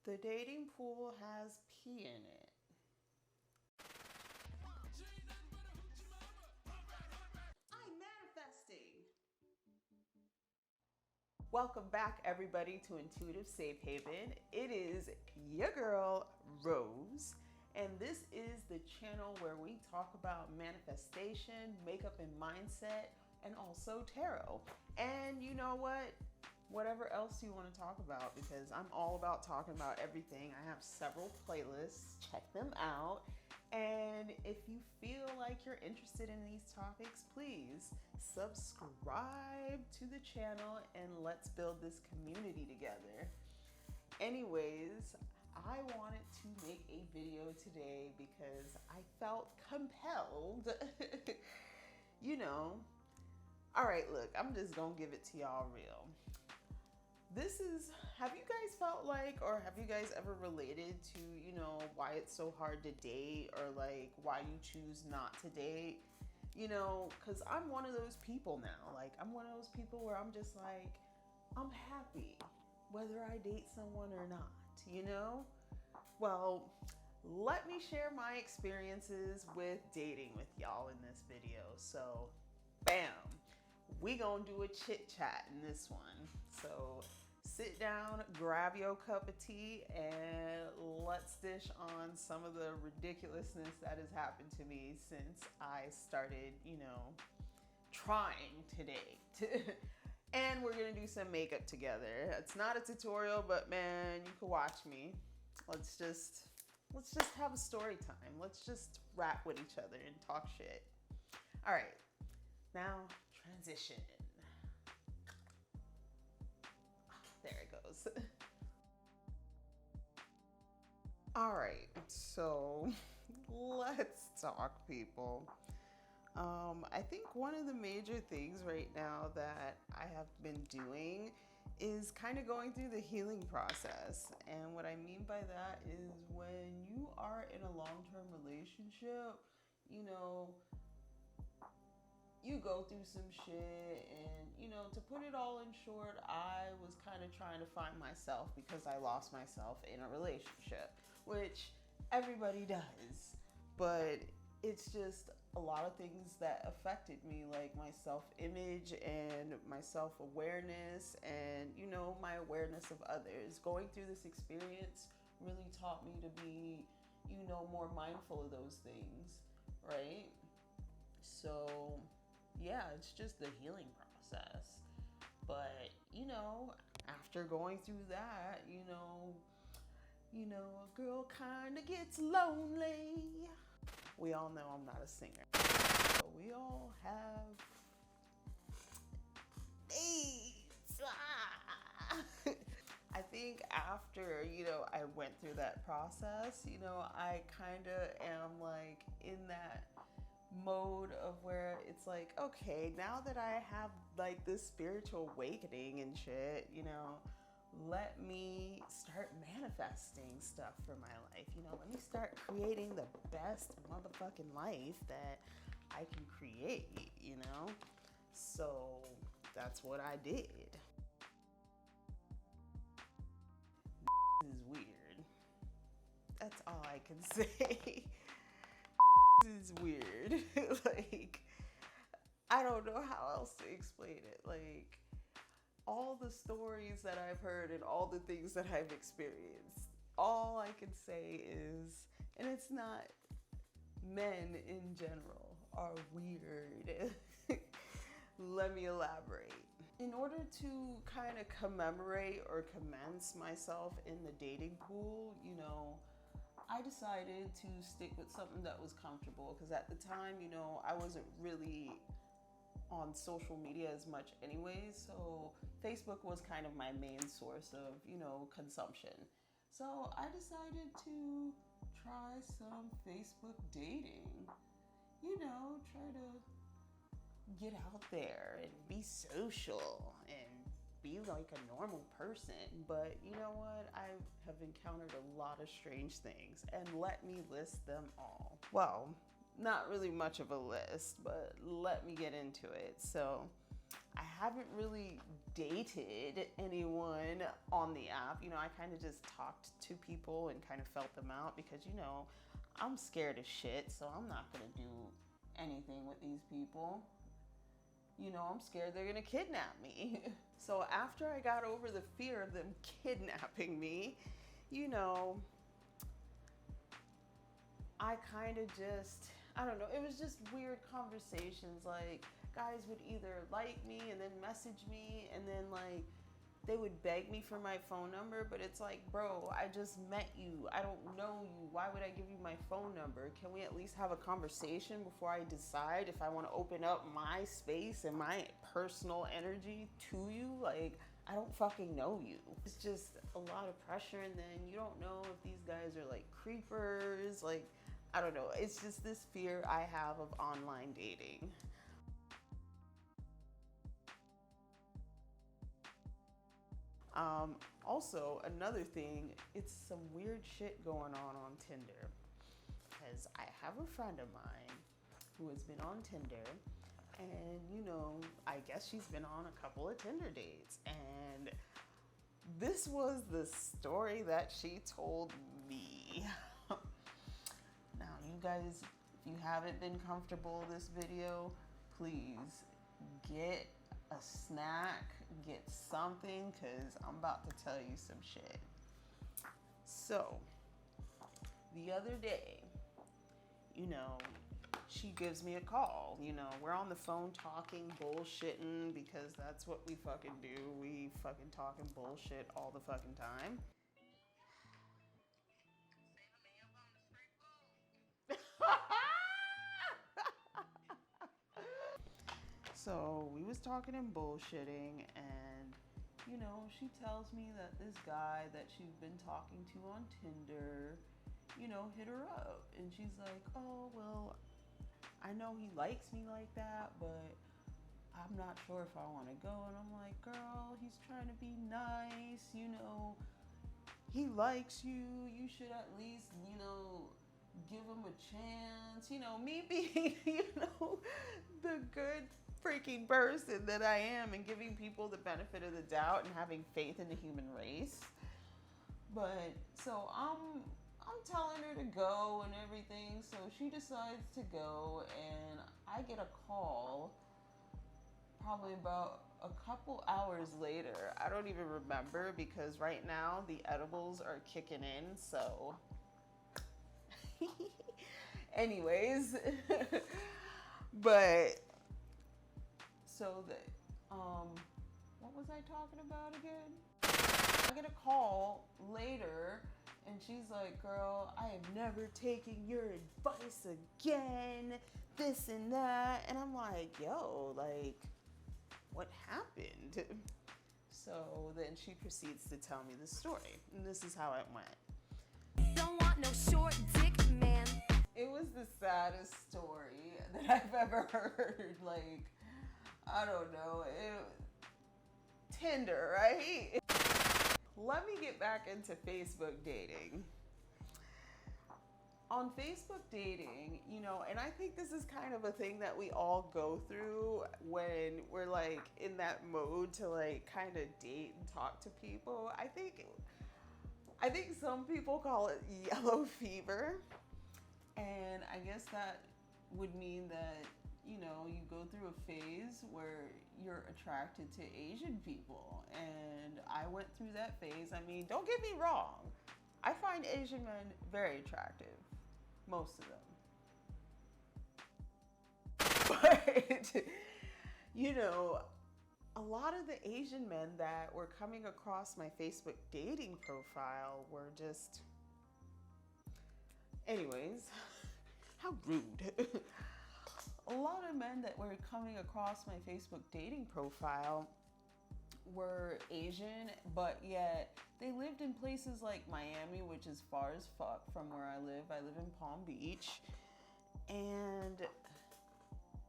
The dating pool has pee in it. I'm manifesting. Welcome back, everybody, to Intuitive Safe Haven. It is your girl, Rose, and this is the channel where we talk about manifestation, makeup and mindset, and also tarot. And you know what? Whatever else you want to talk about, because I'm all about talking about everything. I have several playlists, check them out. And if you feel like you're interested in these topics, please subscribe to the channel and let's build this community together. Anyways, I wanted to make a video today because I felt compelled. You know, all right, look, I'm just gonna give it to y'all real. Have you guys felt like, or have you guys ever related to, you know, why it's so hard to date, or like why you choose not to date? You know, because I'm one of those people now. Like, I'm one of those people where I'm just like, I'm happy whether I date someone or not, you know? Well, let me share my experiences with dating with y'all in this video. So, bam, we gonna do a chit chat in this one. So sit down, grab your cup of tea, and let's dish on some of the ridiculousness that has happened to me since I started, you know, trying to date. And we're gonna do some makeup together. It's not a tutorial, but man, you can watch me. Let's just have a story time. Let's just rap with each other and talk shit. All right, now transition. There it goes. All right, so let's talk, people. I think one of the major things right now that I have been doing is kind of going through the healing process. And what I mean by that is when you are in a long-term relationship, you know, you go through some shit, and you know, to put it all in short, I was kind of trying to find myself because I lost myself in a relationship, which everybody does, but it's just a lot of things that affected me, like my self-image and my self-awareness, and you know, my awareness of others. Going through this experience really taught me to be, you know, more mindful of those things, right? So yeah, it's just the healing process. But you know, after going through that, a girl kind of gets lonely. We all know I'm not a singer. But we all have needs. I think after, you know, I went through that process, you know, I kind of am like in that mode of where it's like, okay, now that I have like this spiritual awakening and shit, you know, let me start manifesting stuff for my life. You know, let me start creating the best motherfucking life that I can create, you know? So that's what I did. This is weird. That's all I can say. Is weird. Like, I don't know how else to explain it. Like, all the stories that I've heard and all the things that I've experienced, all I can say is, and it's not, men in general are weird. Let me elaborate. In order to kind of commemorate or commence myself in the dating pool, you know, I decided to stick with something that was comfortable, because at the time, you know, I wasn't really on social media as much anyways, so Facebook was kind of my main source of, you know, consumption. So I decided to try some Facebook dating, you know, try to get out there and be social and be like a normal person. But you know what? I have encountered a lot of strange things, and let me list them all. Well, not really much of a list, but let me get into it. So I haven't really dated anyone on the app. You know, I kind of just talked to people and kind of felt them out because, you know, I'm scared as shit, so I'm not gonna do anything with these people. You know, I'm scared they're gonna kidnap me. So after I got over the fear of them kidnapping me, you know, I kind of just, I don't know, it was just weird conversations. Like, guys would either like me and then message me, and then like they would beg me for my phone number, but it's like, bro, I just met you. I don't know you. Why would I give you my phone number? Can we at least have a conversation before I decide if I want to open up my space and my personal energy to you? Like, I don't fucking know you. It's just a lot of pressure, and then you don't know if these guys are like creepers. Like, I don't know. It's just this fear I have of online dating. Also, another thing, it's some weird shit going on Tinder. Because I have a friend of mine who has been on Tinder, and you know, I guess she's been on a couple of Tinder dates. And this was the story that she told me. Now, you guys, if you haven't been comfortable with this video, please get a snack, get something, because I'm about to tell you some shit. So, the other day, you know, she gives me a call. You know, we're on the phone talking, bullshitting, because that's what we fucking do. We fucking talking bullshit all the fucking time. So we was talking and bullshitting, and you know, she tells me that this guy that she's been talking to on Tinder, you know, hit her up. And she's like, oh, well, I know he likes me like that, but I'm not sure if I want to go. And I'm like, girl, he's trying to be nice, you know, he likes you. You should at least, you know, give him a chance. You know, me being, you know, the good freaking person that I am, and giving people the benefit of the doubt and having faith in the human race. But so I'm telling her to go and everything. So she decides to go, and I get a call probably about a couple hours later. I don't even remember, because right now the edibles are kicking in. So anyways, but so the what was I talking about again? I get a call later, and she's like, girl, I have never taken your advice again, this and that. And I'm like, yo, like, what happened? So then she proceeds to tell me the story, and this is how it went. Don't want no short dick, man. It was the saddest story that I've ever heard. Like, I don't know. Tinder, right? Let me get back into Facebook dating. On Facebook dating, you know, and I think this is kind of a thing that we all go through when we're like in that mode to like kind of date and talk to people. I think some people call it yellow fever. And I guess that would mean that, you know, you go through a phase where you're attracted to Asian people. And I went through that phase. I mean, don't get me wrong. I find Asian men very attractive. Most of them. But, you know, a lot of the Asian men that were coming across my Facebook dating profile were just... Anyways, how rude. A lot of men that were coming across my Facebook dating profile were Asian, but yet they lived in places like Miami, which is far as fuck from where I live. I live in Palm Beach. And,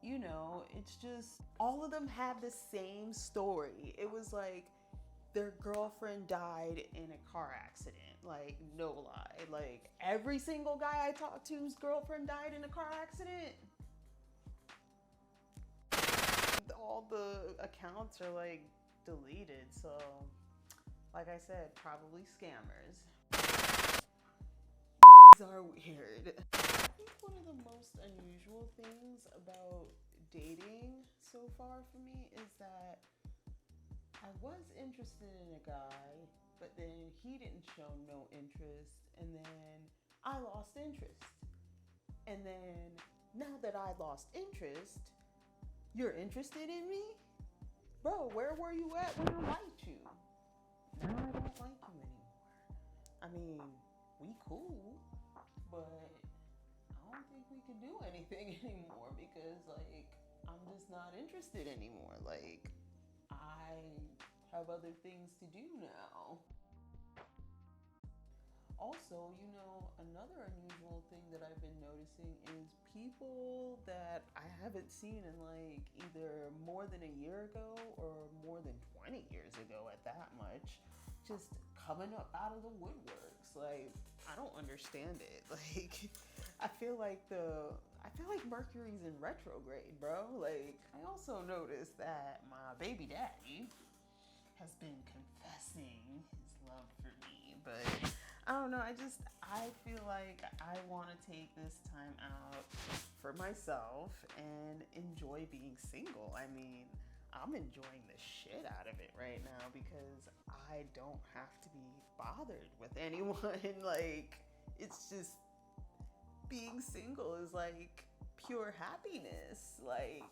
you know, it's just, all of them had the same story. It was like their girlfriend died in a car accident. Like, no lie. Like, every single guy I talked to's girlfriend died in a car accident. all the accounts are like deleted. So, like I said, probably scammers. Are weird. I think one of the most unusual things about dating so far for me is that I was interested in a guy, but then he didn't show no interest, and then I lost interest. And then now that I lost interest, you're interested in me? Bro, where were you at when I liked you? Now I don't like you anymore. I mean, we cool, but I don't think we can do anything anymore because, like, I'm just not interested anymore. Like, I have other things to do now. Also, another unusual thing that I've been noticing is people that I haven't seen in like either more than a year ago or more than 20 years ago at that much, just coming up out of the woodworks. Like, I don't understand it. Like, I feel like Mercury's in retrograde, bro. Like, I also noticed that my baby daddy has been confessing his love for me, but I don't know. I feel like I want to take this time out for myself and enjoy being single. I mean, I'm enjoying the shit out of it right now because I don't have to be bothered with anyone. Like, it's just being single is like pure happiness. Like,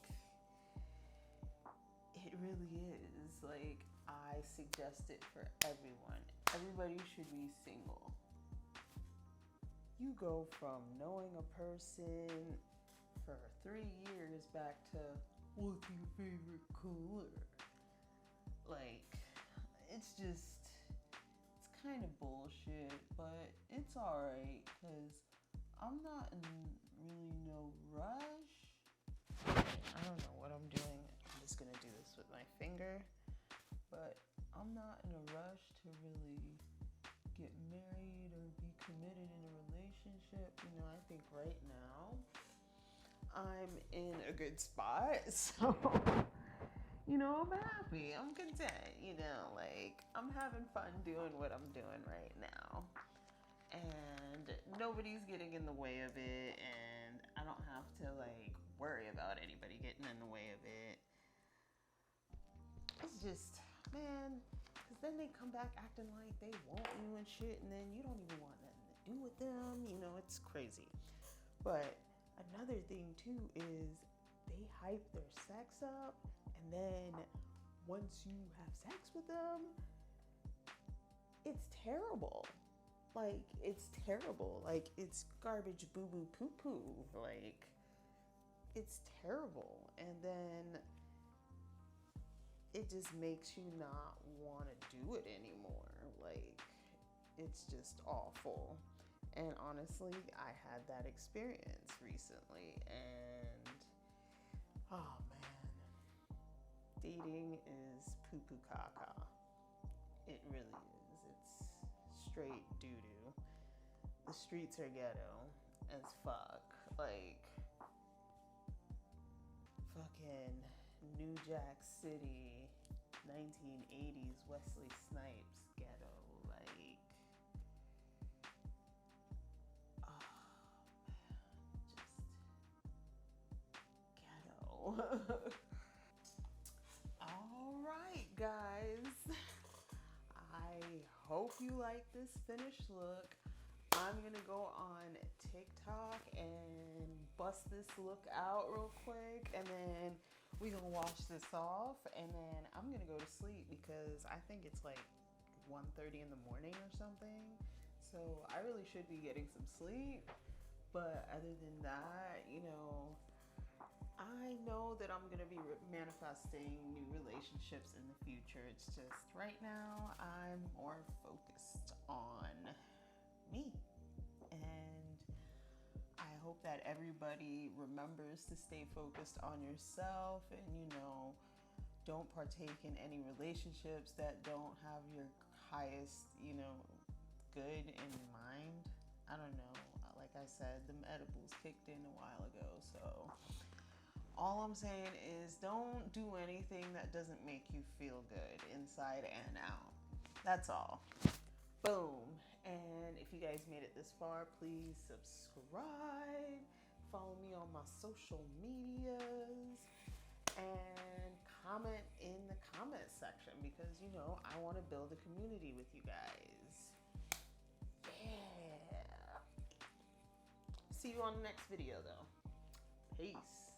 it really is. Like, I suggest it for everyone. Everybody should be single. You go from knowing a person for 3 years back to what's your favorite color? Like, it's kind of bullshit, but it's alright because I'm not in really no rush. I don't know what I'm doing. I'm just gonna do this with my finger. But I'm not in a rush to really get married or be committed in a relationship. I think right now I'm in a good spot. So, I'm happy. I'm content. Like, I'm having fun doing what I'm doing right now. And nobody's getting in the way of it. And I don't have to, like, worry about anybody getting in the way of it. It's just, man, because then they come back acting like they want you and shit, and then you don't even want nothing to do with them. It's crazy. But another thing, too, is they hype their sex up, and then once you have sex with them, it's terrible. Like, it's terrible. Like, it's garbage, boo-boo, poo-poo. Like, it's terrible. And then it just makes you not want to do it anymore. Like, it's just awful. And honestly, I had that experience recently, and oh man, dating is poo-poo caca. It really is. It's straight doo-doo. The streets are ghetto as fuck. Like, fucking New Jack City, 1980s Wesley Snipes ghetto. Like, oh man, just ghetto. All right, guys. I hope you like this finished look. I'm gonna go on TikTok and bust this look out real quick, and then we gonna wash this off, and then I'm gonna go to sleep because I think it's like 1:30 in the morning or something. So I really should be getting some sleep. But other than that, I know that I'm gonna be manifesting new relationships in the future. It's just right now I'm more focused on me. And I hope that everybody remembers to stay focused on yourself and, don't partake in any relationships that don't have your highest, good in mind. I don't know. Like I said, the edibles kicked in a while ago. So All I'm saying is don't do anything that doesn't make you feel good inside and out. That's all. Boom. And if you guys made it this far, please subscribe. Follow me on my social medias. And comment in the comment section because, you know, I want to build a community with you guys. Yeah. See you on the next video, though. Peace.